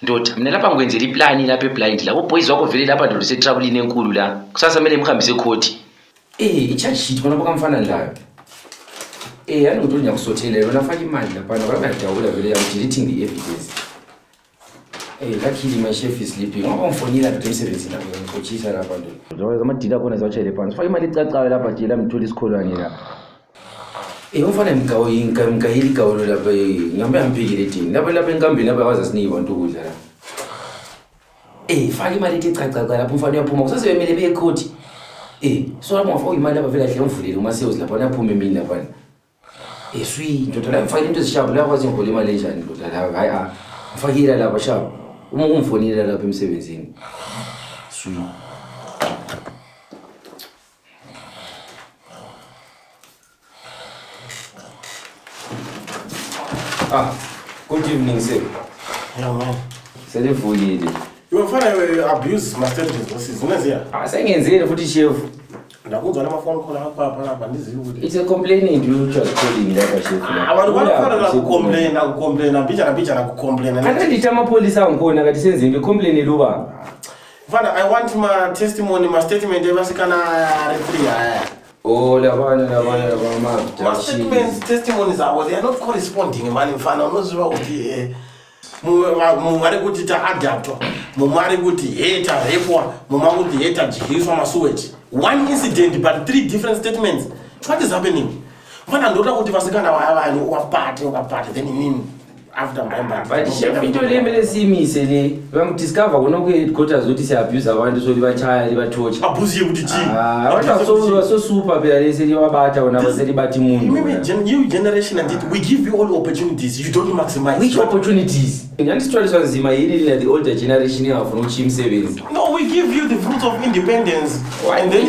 ndoda mina lapha ngikwenzela iplan lapha eblind la boys wakho vele lapha ndoda setrouble enkulu la kusasa kumele mkhambise ecourt i-charge sheet bona bakamfana layo yani ngitho ngiyakusothela yona afaka imali lapha ngoba ngiyadawula vele I'm deleting the evidence luckily my chef is sleeping ngoba ngifonela ndoda emsebenzini lapha ngixoxisa lapha ndoda ngoba amadila khona zawatshele phansi faka imali ecacayo lapha nje la mthola isikholwane la umfana mgayili gawulo lapha ngihambe ngiphikile dini lapha enkambeni lapha waza sinike abantu ukudla la faka imali ecacayo lapha umfana uyaphuma kusasebemele beye court so lapho ngafaka imali lapha vele kahle ngivulele uma sales lapha naphuma emini lapha sweet ndoda la mfaka into ezishabu la kwazi ngivule imali enjani ndoda la hayi mfakile lapha shabu uma ungifonela lapha emsebenzini sweet good evening sir. Yeah man. Selivulile. Yofana abuse master resources unazia? Sengenzile futhi chef. Ndakuzwa nama phone call lapha ndizile ukuthi. It's a complaining you just calling lapha chef. Abantu bafana ku-complain mbija na ku-complain. Andithi amapolisa ngikona kathi senze into complain luba. Mfana I want my testimony my statement ebasikana referee haya. Oh labana my statements testimonies they are not corresponding man mfana unoziva ukuthi mumari kuti ta adapt mumari kuti hate repwa mumari kuti hate jihizwa masuweti one incident but three different statements what is happening mfana ndoda kuti vasikana vanhu ukapata then nini after my but chef into lemele simise le bamdiscover kona ku headquarters ukuthi si abuse abantu so libachaya libathocha abuse ukuthi chi abantu so super phela lesi liwabatha bona baseli bathi umuntu new generation and we give you all opportunities you don't maximize which opportunities ngiyandisithola nzima yini le the older generation yafuna ukuthi imsebenzi no we give you the fruits of independence and then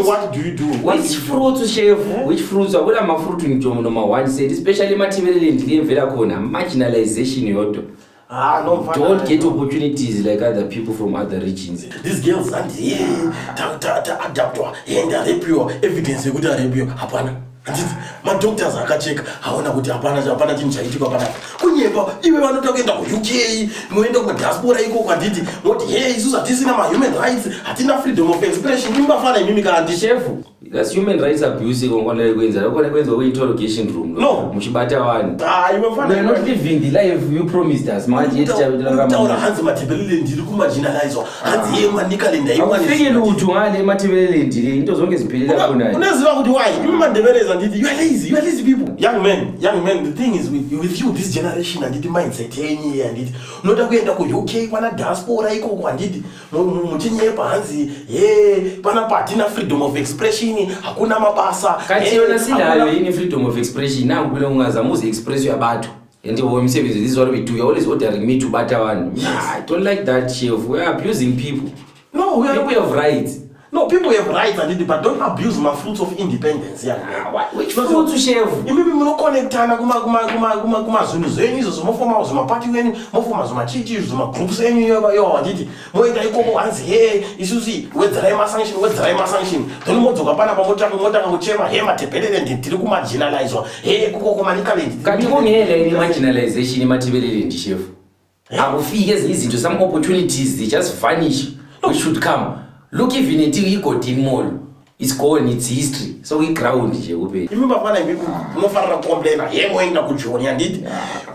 what do you do which fruits chef which fruits akula ma fruit ngijomo number 1 said especially material liyemvela khona marginalization yodwa no don't get opportunities like other people from other regions these girls and ta adaptwa and rape evidence ukuthi rape hapana anditi ma doctors akacheka haona kuti hapana chinhu chaitika hapana kunyemba iwe vanota kuenda ku UK muenda ku diaspora iko kwanditi moti hey isusu hatisina ma human rights hatina freedom of expression imbafana imimi kandi chef that's human rights abuse ngona kwenza ku interrogation room no mushibata wani iwafana we are not living the life you promised us manje yethi taura hanzi matebelele ndiri kumarginalizwa hanzi yemanika lenda imani ufike lutho ngale matebelele ndiri into zonke ziphelela khona unaziva ukuthi why imandebeleza ndithi you are lazy people young men the thing is with you this generation and the mindset yenye and it noda kuenda ku UK kwana diaspora iko kwanditi muchinyepa hanzi pana patina freedom of expression hakuna mabasa kati yona sinayo yini freedom of expression nangu kule ungazamuzi express yabantu and umsebenzi this is what we do you always ordering me to butter one I don't like that chef we are abusing people no we have rights no people have rights and it but don't abuse my fruits of independence which fruits chef imimi munoconnectana kuma zvinhu zvenyu izvo zvomofoma zvemapati wenyu mofoma zvemachichi zvema groups enyu yo anditi moenda ikoko hanzi isusu wedzerai masanction then modzoka pana pamotanga kuchema matebelele ndiri kumarginalizwa kukoko manikalendi kati kungele ini marginalization matebelele ndi chef akufike izinto some opportunities they just vanish we should come look even at iGolden Mall it's gone it's history so we ground nje kuphela imba fana imbi unofarira complainer moenda kujoni anditi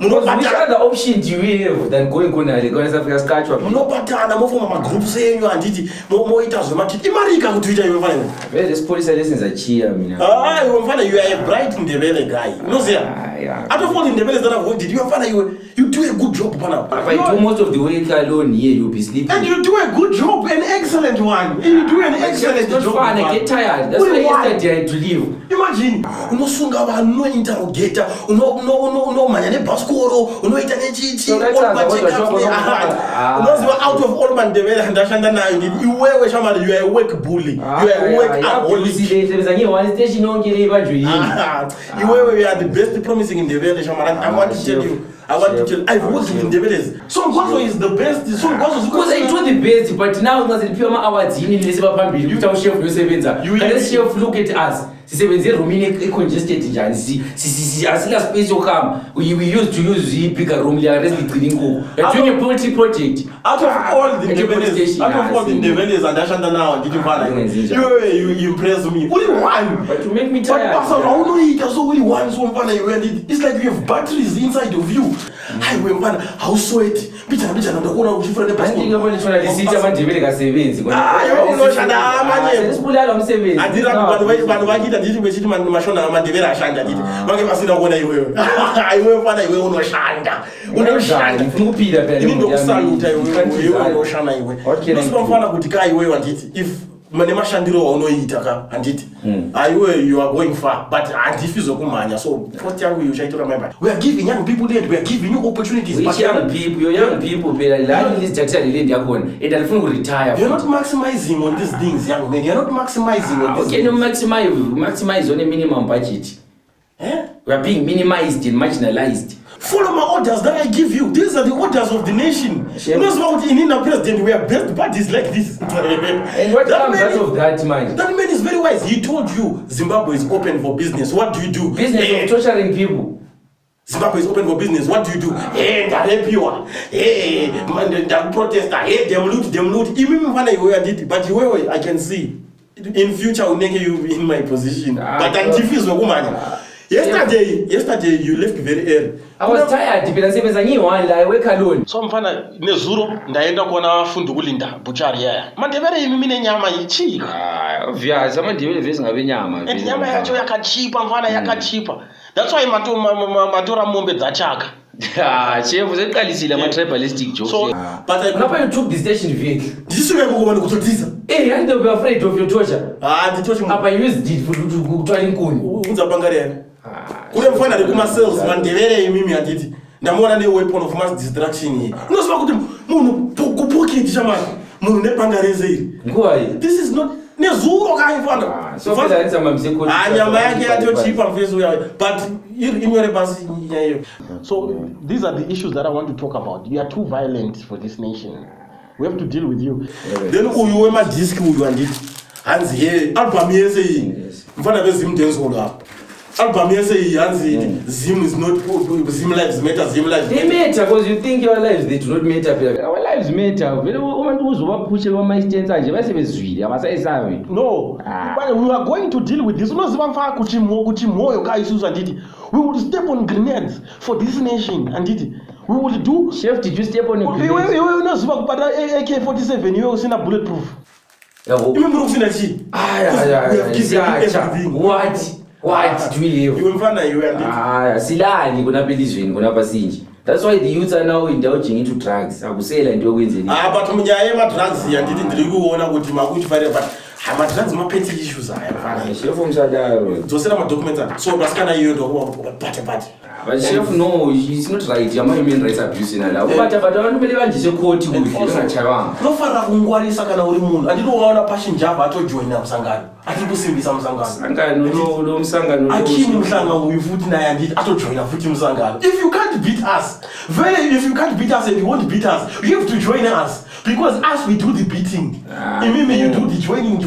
munopata other options you have than going konale kwa South Africa skachwa munopatana mofoma ma groups enyu anditi moita zvemati imarika kutuita imba fana vele police lessons achia mina imba fana you are a bright ndebele guy unoziya atofoli ndebele zana voted you fana you do a good job pana if I do most of the work alone here you'll be sleeping and you do a good job an excellent one and you do an excellent job fine I get tired that's why yesterday I had to leave imagine unosunga vanhu interrogator unomanya nebhaskoro unoita nechichi unoziva out of all mandebele ndashanda nayo nditi iwewe shamari you are a work bully you are a work aholic iwewe you are the best promising in Ndebele shamari I want to tell you I've worked with Ndebeles. So Ngozo is the best. So Ngozo because I do the best, but now ngazilipiwa ma awards yini lesiba phambili ukuthi chef yosebenza. Let's chef look at us. sisebenze room congested njani asina space yokuhamba we used to use bigger room le rest igcina inkukhu doing a poultry project out of all the Ndebelers andashanda nawo ndithi mfana you impress me only one but to make me tired but awunoyita so only one so mfana you and it's like you have batteries inside of you hayi we mfana how sweat bijana ndakona uchifuna passport ngiyabona lishona lisitha abaNdebele kasebenzi hayi unoshanda amanye sibulala umsebenzi adira bantu bakita ndithi bechithi mashona aMandebele ashanda ndithi bange basina ukona iwewe hayi we mfana iwe unoshanda ngifuna ukuphila phela into yokusaluta iwe unoshana iwe nosibamfana kuti kai iwe wandithi if mane mashandiro waunoita ka andithi ayiwe you are going far but andifi zokumanya so what yangu you shaitora member we are giving young people we are giving you opportunities but young people phela la lizithathela le ndi yakona and alifuna ukuretire you're not maximizing on these things young man you're not maximizing on this okay no maximize on a minimum budget we are being minimized and marginalized. Follow my orders that I give you. These are the orders of the nation. You know about in a president we are best parties like this. And what comes out of that man? That man is very wise. He told you Zimbabwe is open for business. What do you do? Business of torturing people. Zimbabwe is open for business. What do you do? Hey, that you. Hey, man, that protester. Hey, them loot. Even when I did, but I can see in future I will make you in my position. But until is a woman. Yesterday you left very early. I was tired because sebenza ngiyi-1 la work alone. So mfana nezuro ndaenda kuona abafundi kulinda butchery yaya. Mandebele yimi mine nyama yichika. Obvious aMandebele vese ngabe nyama. And nyama yacho yakachipa mfana yakachipa. That's why matora mombe dzachaka. Chef useqalisile ama-tribalistic jokes. So but ngapha you took the station vehicle. Ndisuke ukubona kuthothiza. And they were afraid of your torture. Ndithothi ngapha you used it for ukuthwala inkuni. Unza bangarena. Kule mfana kuma sales Mandebele yimi andithi ndamona ne weapon of mass destruction here. Unosiba ukuthi munhu kupocket chamani munhu nebangarezeli. Ngwayi. This is not nezuro kai mfana. So fela ntsama msekoti. Nyama yake yatochipa mfezo uya but inyore basi nyayo. So these are the issues that I want to talk about. You are too violent for this nation. We have to deal with you. Then uyu wema disc uyu andithi hanzi here album yese yi mfana bezimdenzo lapha. Album yese yanzi Zim is not Zim lives matter. They matter because you think your lives they do not matter. Our lives matter. Vele umuntu uzobapushe kwama-instance anje base bezwile abasayisabi. No. But we are going to deal with this. Unoziba mfaka kuthi moyo ka isuza ndithi we will step on grenades for this nation andithi we will do. Chef, did you step on a grenade? Iwe unoziba kupata AK47 iwe usina bulletproof. Imemuru kusina chi? We have given everything. What do we have? You mfana iwe andithi. Silani kunapha elizweni kunapha sinje. That's why the youths are now indulging into drugs. Akusela into yokwenzeni. But munyaya yema drugs yandithi ndiri kuona kuti makuthi fire but ama drugs maphethe issues aya mfana. Chef umsadaro. Dzosera ma documents so basikana iyo ndo but but chef no it's not right. Yama human rights abuse nala. But abantu bele banjise court kuhle ngachayanga. Nofara kungwarisa kana uri munhu. Andinoona pashinjava atojoina msangano. Atikusimbisa msangano. Sangano lo msangano. Akini mhlanga uyu futhi naye andithi atojoina futhi msangano. If you can't beat us, if you can't beat us and you won't beat us, you have to join us. Because as we do the beating, maybe you do the joining.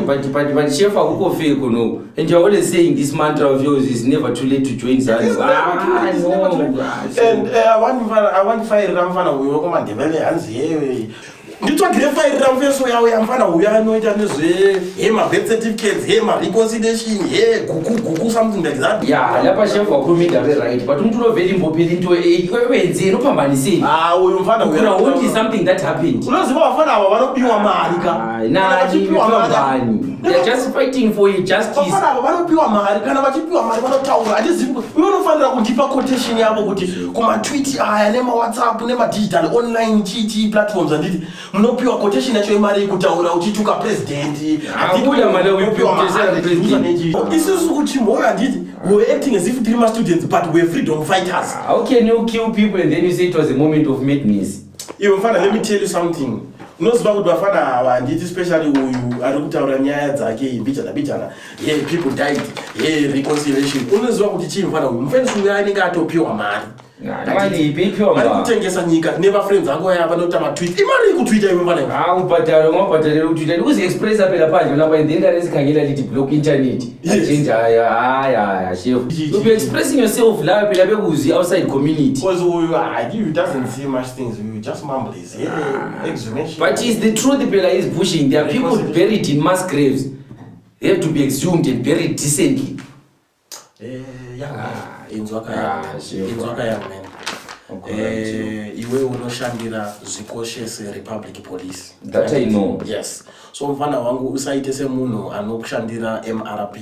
But chef akuko fake no. And you're always saying this mantra of yours is never too late to join us. No. And I want fire ramfana uyo koma Ndebele hanzi yewe. Nditsvagire fire ramfeso yawe yamfana uya anoita nezve ma birth certificates, ma reconciliation, guku something like that. Yeah, lapha chef wakhulumida very right. But umuntu unovela imbopheli into wenze nophambaniseni. Uyo mfana uya. What is something that happened? Unoziba bafana aba vanopiwa mari ka. They are just fighting for justice. Bafana aba vanopiwa mari kana vachipiwa mari vanotaura. Handizivi unofanira kundipa quotation yavo kuti kuma tweet aya nema WhatsApp nema digital online platforms anditi munopiwa quotation yacho imari kutaura uchituka president. Akuda mali upiwa president. Isusu kuti moyo anditi we were acting as if dreamer students but we are freedom fighters. How can you kill people and then you say it was a moment of madness? Even fana, let me tell you something. Unoziva kuti vafana vanditi especially uyu ari kutaura nyaya dzake bijana people died reconciliation. Unoziva kuti chii mfana uyu mufenisi uyu anenge atopiwa mari Mali iphiwa vari mba. kutengesa nyika nevafriends ako ya vanoita matweet imari kutwiita iwe mfana Ubhadalo ngobhadalelo utwitter ukuze express apha phandle lapha indlela esikhangela lithi block internet. Change haya chef. You be expressing yourself la phela bekuzi outside community. because you doesn't see much things, you just mumbles exhumation. But is the truth phela is pushing. There are people buried in mass graves. They have to be exhumed and buried decently. Inzwaka young man. Iwe unoshandira zvikoshe seRepublic Police. That I know. Yes. So mfana wangu usaite semunhu anokushandira MRP.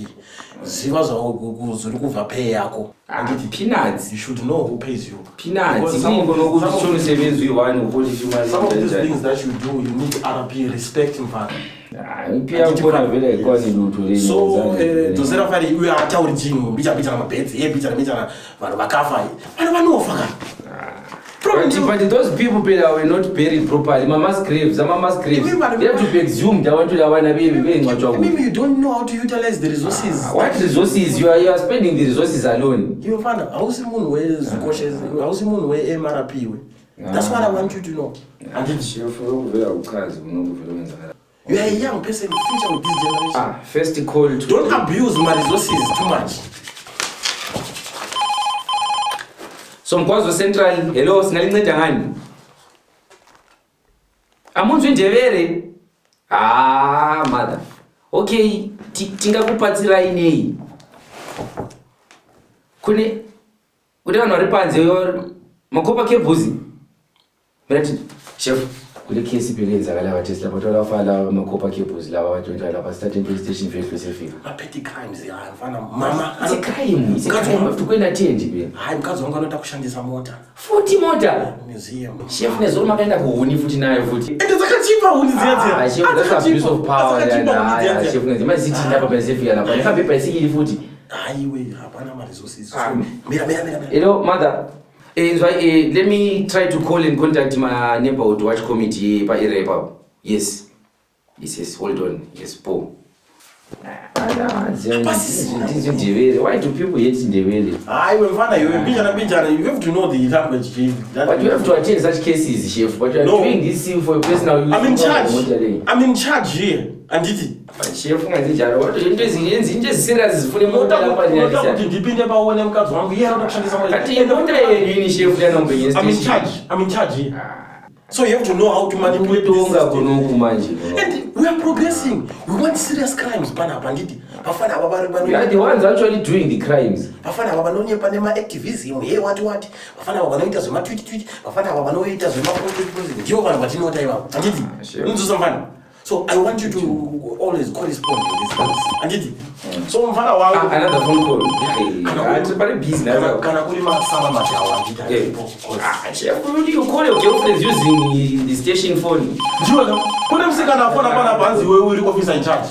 Ziva zvaudzuri kubva pay yako. Anditi peanuts. You should know who pays you. Peanuts. Some of these things that you do, you need RP respect mfana. So dozera fari uya atauri chinhu bicha mabedzi bicha vanhu vakafa vanhu vanofa ka. But those people were not buried properly. Mass graves, they have to be exhumed. I want to maybe you don't know how to utilize the resources. What resources? You are spending the resources alone. You find out how someone wears cautious, how someone wear MRP. That's what I want you to know. And you are a young person, future with this generation. First call to don't abuse my resources too much. So Mkwazo Central, hello, sinalinceda ngani? Amunzwi Ndebele. Mother. Okay, tingakupatsira inei. Kune vanhu vari panze makopa kebhuzi. Mirati, chef, kule kesi pelenza kalava Tesla batola fala makopa kebhuzi lava vatonta lava starting police station vehicle sefika. Petty crimes mfana mama. It's a crime. It's a crime. You have to go in attend be. Hayi mkazi wangu anoda kushandisa mota. Futhi mota. Museum. Chef nezolo makaenda kuhuni futhi nayo futhi. Ende dzakachipa huni dziya. Chef that's abuse of power yana. Chef nezima sithi ndaba besefika lapha. Ihambe bicycle futhi. Hayi we hapana ma resources. Mira. Hello mother. Let me try to call and contact my neighborhood watch committee by Ireba. Yes, hold on. Yes, Paul. Why do people hate Ndebele? You have to know the language. But you have to attend such cases, chef. But you are doing this for a personal use. I'm in charge here. And did it? Chef, what is serious for the motor? I'm in charge here. So you have to know how to manipulate this system. And we are progressing. We want serious crimes. We are the ones actually doing the crimes. Activism. So I want you to always correspond with this things. So another phone call. It's very busy now. Chef, you call your girlfriend using the station phone?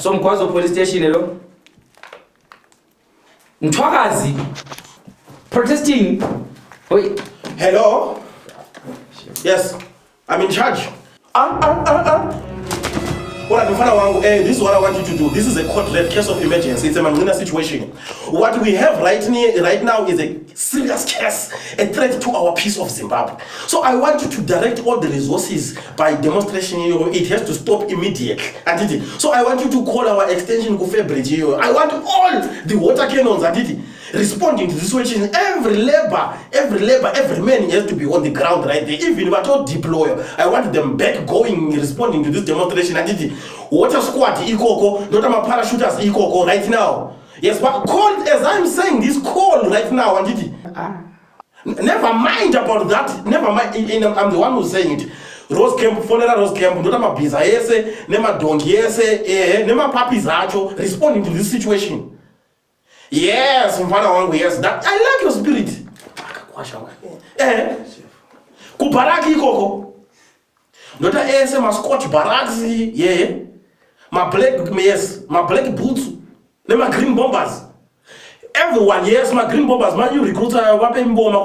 So Mkwazo police station, hello? Mtwakazi protesting. Wait. Hello? Yes, I'm in charge. This is what I want you to do. This is a court-led case of emergency. It's a Mangina situation. What we have right now is a serious case, a threat to our peace of Zimbabwe. So I want you to direct all the resources by demonstration. It has to stop immediately. So I want you to call our extension Bridge. I want all the water cannons responding to the situation. Every man has to be on the ground right there. Even if I don't deploy, I want them back going, responding to this demonstration. Water squad, not my parachuters, right now. Yes, but call, as I'm saying this, call right now. Never mind about that. Never mind. I'm the one who's saying it. Rose Camp, not my pizza, nema donkey, nema puppies, responding to this situation. Yes, yes, that I like your spirit. Kubaraki koko. Nota my Scotch barracks, my black boots, my green bombers. Everyone, yes, my green bombers, my new recruiter, weapon bomber,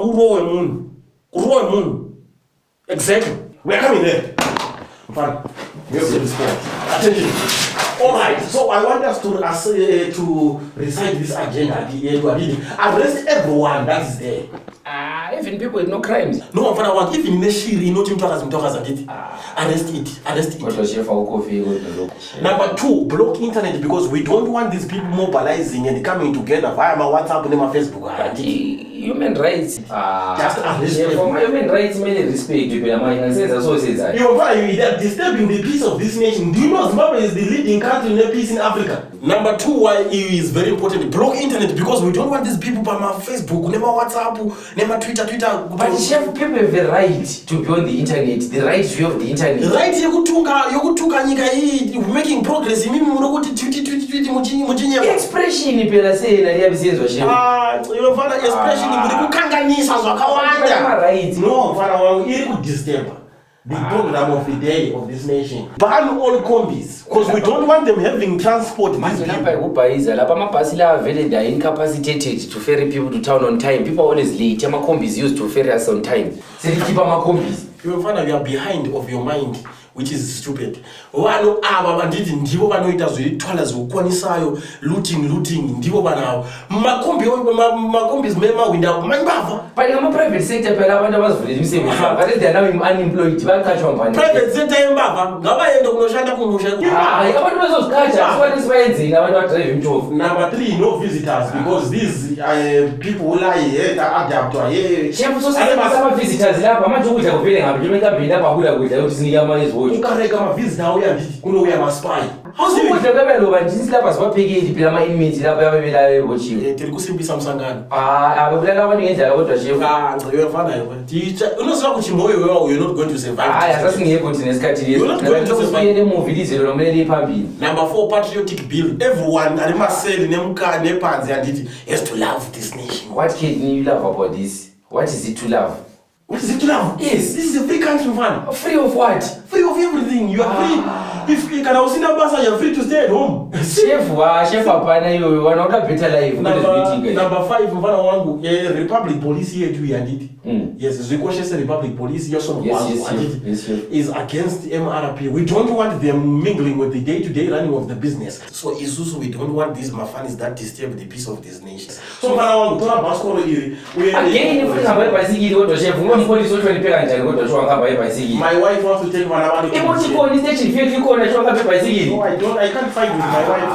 moon. Exactly. We're coming there. Fine. We have to respond. Attention. Alright, so I want us to recite this agenda. Arrest everyone that is there. even people with no crimes. No, mfana wangu, even neshiri inoti mtwakaza nditi. Arrest it. What chef au coffee Number 2, block internet because we don't want these people mobilizing and coming together via my WhatsApp and my Facebook. Human rights. Just human rights may respect people. I'm saying that's what says that. You are disturbing the peace of this nation. Do you know Zimbabwe is the leading country in peace in Africa? Number 2, why it is very important. Block internet because we don't want these people by my Facebook, never WhatsApp, never Twitter. But chef, people have the right to be on the internet. The right view of the internet. The right yokutunga nyika hii making progress. Mimi muroti tweet muchinya. Expression pela say na ya bisenzo chef. You mfana expression muri kukanganisa zvakawanda. Right. No, mfana wangu iri kudisturb the program of the day of this nation. Ban all combis because we don't want them having transport. Manje lapha ekubhayiza lapha amabhasi la vele they are incapacitated to ferry people to town on time. People are always late. Ama-combis used to ferry us on time. So they keep ama-combis. You find you are behind of your mind, which is stupid. Wano aba banditi ndivo vanoita zvithwala zvokwanisayo looting ndivo vanawo makombis mema winda mangibava pane ama-private sector phela abantu abazivulele imisebenzi but they are now unemployed bakhatshwa ngubani private sector yembava ngabayende kunoshanda kumusha hayi abantu bazozikhatha sifanele sibayenzeni abantu abadrive imthofu. Number 3, no visitors because these people who lie adapter chef sosebenzisa ama-visitors lapha manje ukudla kuvele ngapi njengoba ekambeni lapha akudla kudla ukuthi sinike ama-ezwatch ukareka ama-visitor auya ndithi kunouya ma-spy ukudla kwebeloba njisi lapha sibaphekeli phela ama-inmate lapha yababelayo ebotshiwe tiri kusimbisa msangano babulala abantu ngendlela kodwa chef ngceyo efanayo unoziva kuti moyo wewa you're not going to survive. hayi asasingekho thina esikhathini emuvi lizelo lomele liphambili. Number 4, patriotic bill. Everyone ari maseli nemukani nepanzi anditi has to love this nation. What can you love about this? What is it to love? What is it to love? Yes. This is a free country, man. Free of what? Free of everything. You are free. If you can also basa, you are free to stay at home. Chef apana you want a better life. Number 5, mfana wangu Republic police yetu yanditi. Yes, Zikoshe Republic police yes, is against MRP. We don't want them mingling with the day-to-day running of the business. So Isuzu, we don't want these mafanis that disturb the peace of this nation. So mfana wangu tola baskoro iri. Again, if you have a bicycle, go to chef. One police will try to pay and go to show and buy a bicycle. My wife wants to take one about it. What you call this station? Feel you call and show and buy a bicycle. No, I don't. I can't fight with my wife.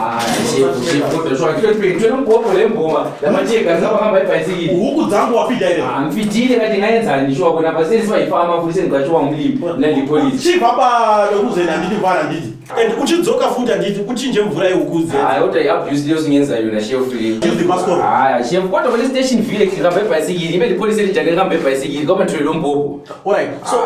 Chef, go to show. I can't pay. You don't go for them, Boma. The magic and some buy a bicycle. Who zangu wafida? I'm fitting at the night and show when I was saying my farmer who said, "Got you on leave." Let the police. Chief, Papa, who's in and did one and did. And uchidzoka futa nditi uchinje mvura yekuze what I have used those ngenza yona chef use the passport chef what the station vile kikamba bicycle ibe police lijake kamba bicycle ngoba nthwele mbobho. Alright, so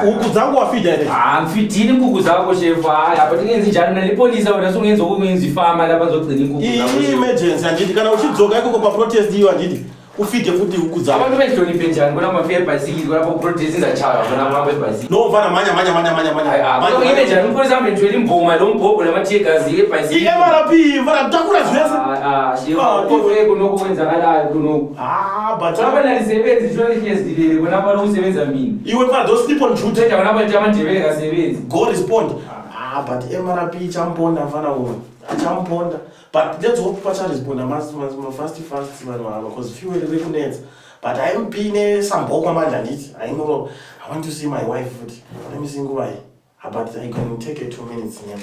ukudzangu wafida ene mfitini inkukhu zakho chef apha tingenzi njani na police wona sungenza ukwenza ifama lapha bazogcina inkukhu zakho emergency anditi kana uchidzoka ikoko pa protest iyo anditi ufike futhi ukudza abantu benhloniphe njani bona mafike bicycle bona lapho protest izachaya bona mama bicycle no mfana manya manje ile njani umpolisi ambe nthwele imboma lo mbobho lamathiegazi ebicycle iMRP mfana takura zwese chef kunokwenzakalayo kuno but abana lisebenzi jwale kiyezidilele bona abantu usebenza mina iwe mfana don't sleep on truth uthetha bona abantu amandebele kasebenzi go respond but MRP champonda mfana wona champonda. But let's hope Pacha respond. Fast, because few reconnect. But I'm being some bokamandit. I know I want to see my wife. Let me sing why. But I can take 2 minutes. Yeah.